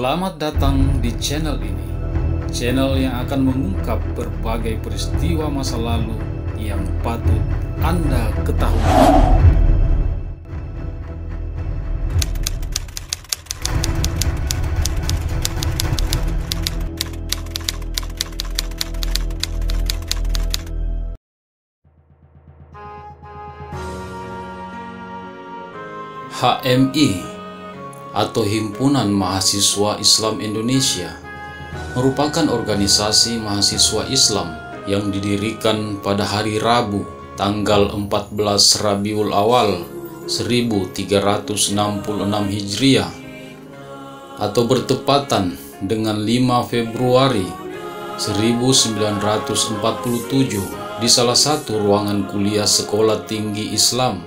Selamat datang di channel ini, channel yang akan mengungkap berbagai peristiwa masa lalu yang patut Anda ketahui. HMI atau Himpunan Mahasiswa Islam Indonesia merupakan organisasi mahasiswa Islam yang didirikan pada hari Rabu tanggal 14 Rabiul Awal 1366 Hijriah atau bertepatan dengan 5 Februari 1947 di salah satu ruangan kuliah Sekolah Tinggi Islam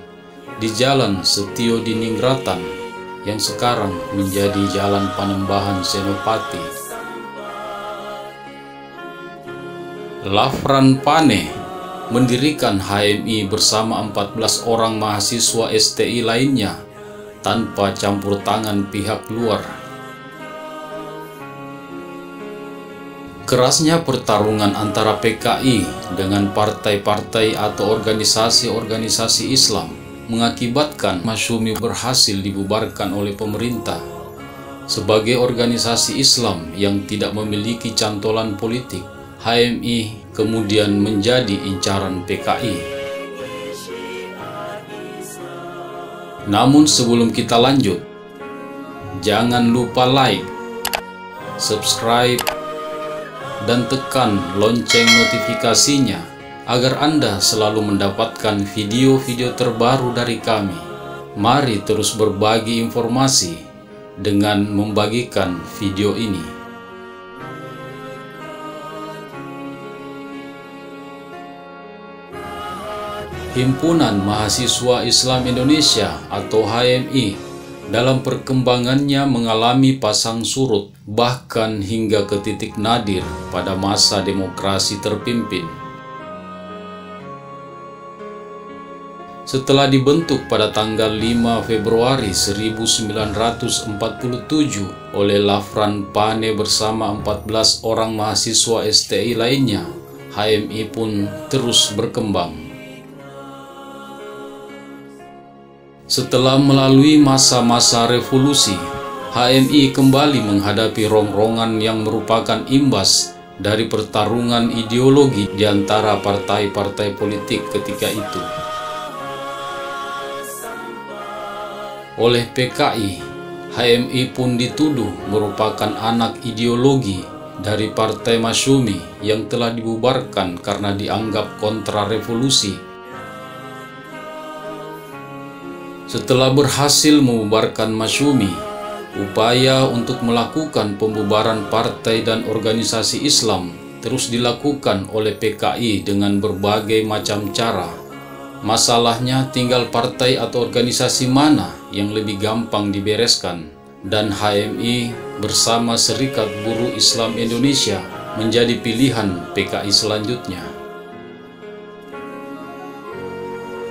di Jalan Setio Diningratan yang sekarang menjadi Jalan Panembahan Senopati. Lafran Pane mendirikan HMI bersama 14 orang mahasiswa STI lainnya tanpa campur tangan pihak luar. Kerasnya pertarungan antara PKI dengan partai-partai atau organisasi-organisasi Islam mengakibatkan Masyumi berhasil dibubarkan oleh pemerintah. Sebagai organisasi Islam yang tidak memiliki cantolan politik, HMI kemudian menjadi incaran PKI. Namun sebelum kita lanjut, jangan lupa like, subscribe, dan tekan lonceng notifikasinya agar Anda selalu mendapatkan video-video terbaru dari kami. Mari terus berbagi informasi dengan membagikan video ini. Himpunan Mahasiswa Islam Indonesia atau HMI dalam perkembangannya mengalami pasang surut bahkan hingga ke titik nadir pada masa demokrasi terpimpin. Setelah dibentuk pada tanggal 5 Februari 1947 oleh Lafran Pane bersama 14 orang mahasiswa STI lainnya, HMI pun terus berkembang. Setelah melalui masa-masa revolusi, HMI kembali menghadapi rongrongan yang merupakan imbas dari pertarungan ideologi di antara partai-partai politik ketika itu. Oleh PKI, HMI pun dituduh merupakan anak ideologi dari Partai Masyumi yang telah dibubarkan karena dianggap kontra revolusi. Setelah berhasil membubarkan Masyumi, upaya untuk melakukan pembubaran partai dan organisasi Islam terus dilakukan oleh PKI dengan berbagai macam cara. Masalahnya tinggal partai atau organisasi mana yang lebih gampang dibereskan, dan HMI bersama Serikat Buruh Islam Indonesia menjadi pilihan PKI selanjutnya.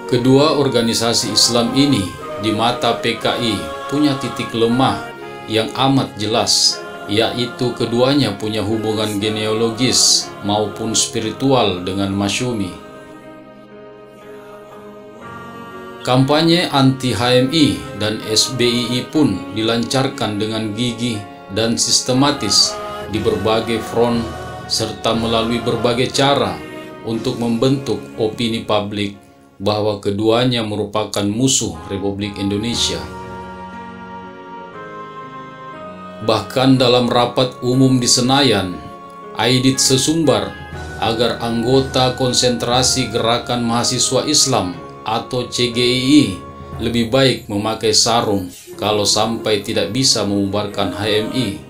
Kedua organisasi Islam ini di mata PKI punya titik lemah yang amat jelas, yaitu keduanya punya hubungan genealogis maupun spiritual dengan Masyumi. Kampanye anti-HMI dan SBII pun dilancarkan dengan gigih dan sistematis di berbagai front serta melalui berbagai cara untuk membentuk opini publik bahwa keduanya merupakan musuh Republik Indonesia. Bahkan dalam rapat umum di Senayan, Aidit sesumbar agar anggota konsentrasi Gerakan Mahasiswa Islam atau CGII lebih baik memakai sarung kalau sampai tidak bisa membubarkan HMI.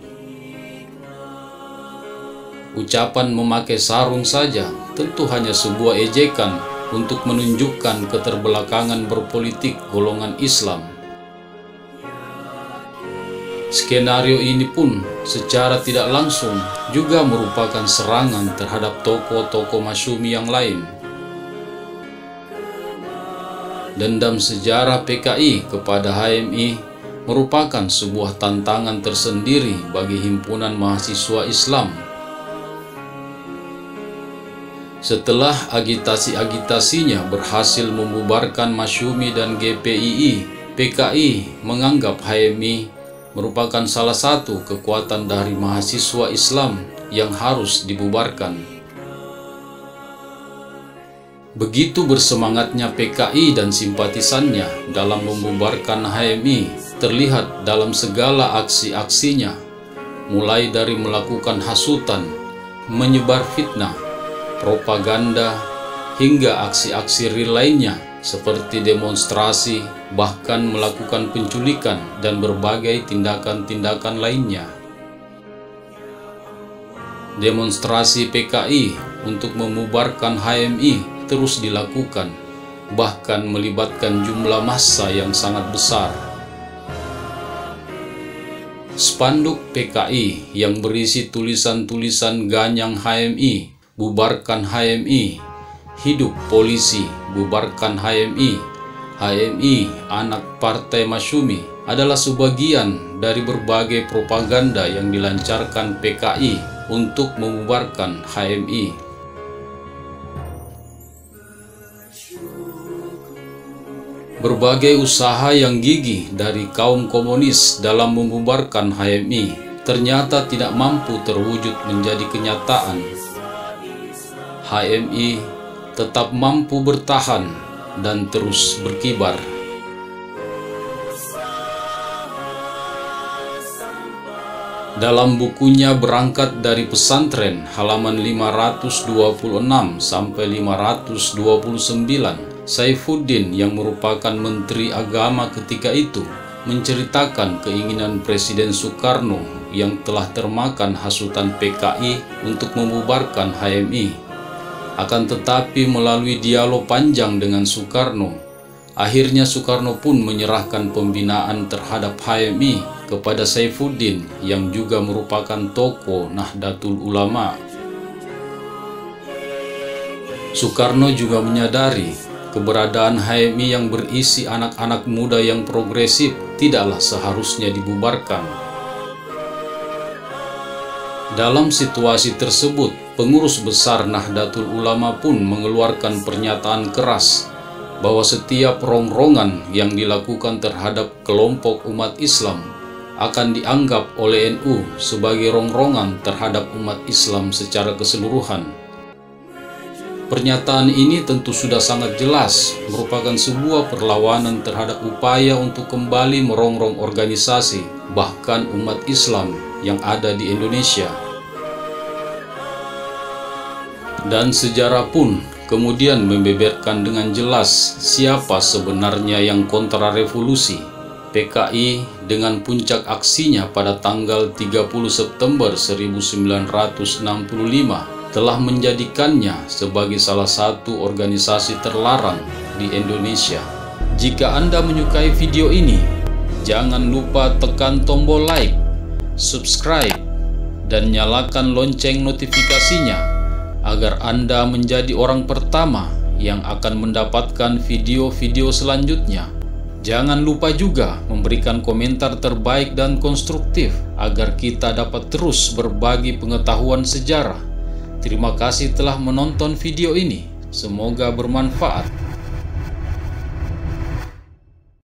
Ucapan memakai sarung saja tentu hanya sebuah ejekan untuk menunjukkan keterbelakangan berpolitik golongan Islam. Skenario ini pun secara tidak langsung juga merupakan serangan terhadap tokoh-tokoh Masyumi yang lain. Dendam sejarah PKI kepada HMI merupakan sebuah tantangan tersendiri bagi himpunan mahasiswa Islam. Setelah agitasi-agitasinya berhasil membubarkan Masyumi dan GPII, PKI menganggap HMI merupakan salah satu kekuatan dari mahasiswa Islam yang harus dibubarkan. Begitu bersemangatnya PKI dan simpatisannya dalam membubarkan HMI terlihat dalam segala aksi-aksinya, mulai dari melakukan hasutan, menyebar fitnah, propaganda, hingga aksi-aksi real lainnya seperti demonstrasi, bahkan melakukan penculikan dan berbagai tindakan-tindakan lainnya. Demonstrasi PKI untuk membubarkan HMI terus dilakukan, bahkan melibatkan jumlah massa yang sangat besar. Spanduk PKI yang berisi tulisan-tulisan ganyang HMI, bubarkan HMI, hidup polisi, bubarkan HMI, HMI anak partai Masyumi adalah sebagian dari berbagai propaganda yang dilancarkan PKI untuk membubarkan HMI. Berbagai usaha yang gigih dari kaum komunis dalam membubarkan HMI ternyata tidak mampu terwujud menjadi kenyataan. HMI tetap mampu bertahan dan terus berkibar. Dalam bukunya Berangkat dari Pesantren halaman 526 sampai 529, Saifuddin yang merupakan Menteri Agama ketika itu menceritakan keinginan Presiden Soekarno yang telah termakan hasutan PKI untuk membubarkan HMI. Akan tetapi melalui dialog panjang dengan Soekarno, akhirnya Soekarno pun menyerahkan pembinaan terhadap HMI kepada Saifuddin yang juga merupakan tokoh Nahdlatul Ulama. Soekarno juga menyadari keberadaan HMI yang berisi anak-anak muda yang progresif tidaklah seharusnya dibubarkan. Dalam situasi tersebut, pengurus besar Nahdlatul Ulama pun mengeluarkan pernyataan keras bahwa setiap rongrongan yang dilakukan terhadap kelompok umat Islam akan dianggap oleh NU sebagai rongrongan terhadap umat Islam secara keseluruhan. Pernyataan ini tentu sudah sangat jelas merupakan sebuah perlawanan terhadap upaya untuk kembali merongrong organisasi, bahkan umat Islam yang ada di Indonesia. Dan sejarah pun kemudian membeberkan dengan jelas siapa sebenarnya yang kontra revolusi. PKI dengan puncak aksinya pada tanggal 30 September 1965 telah menjadikannya sebagai salah satu organisasi terlarang di Indonesia. Jika Anda menyukai video ini, jangan lupa tekan tombol like, subscribe, dan nyalakan lonceng notifikasinya agar Anda menjadi orang pertama yang akan mendapatkan video-video selanjutnya. Jangan lupa juga memberikan komentar terbaik dan konstruktif agar kita dapat terus berbagi pengetahuan sejarah. Terima kasih telah menonton video ini. Semoga bermanfaat.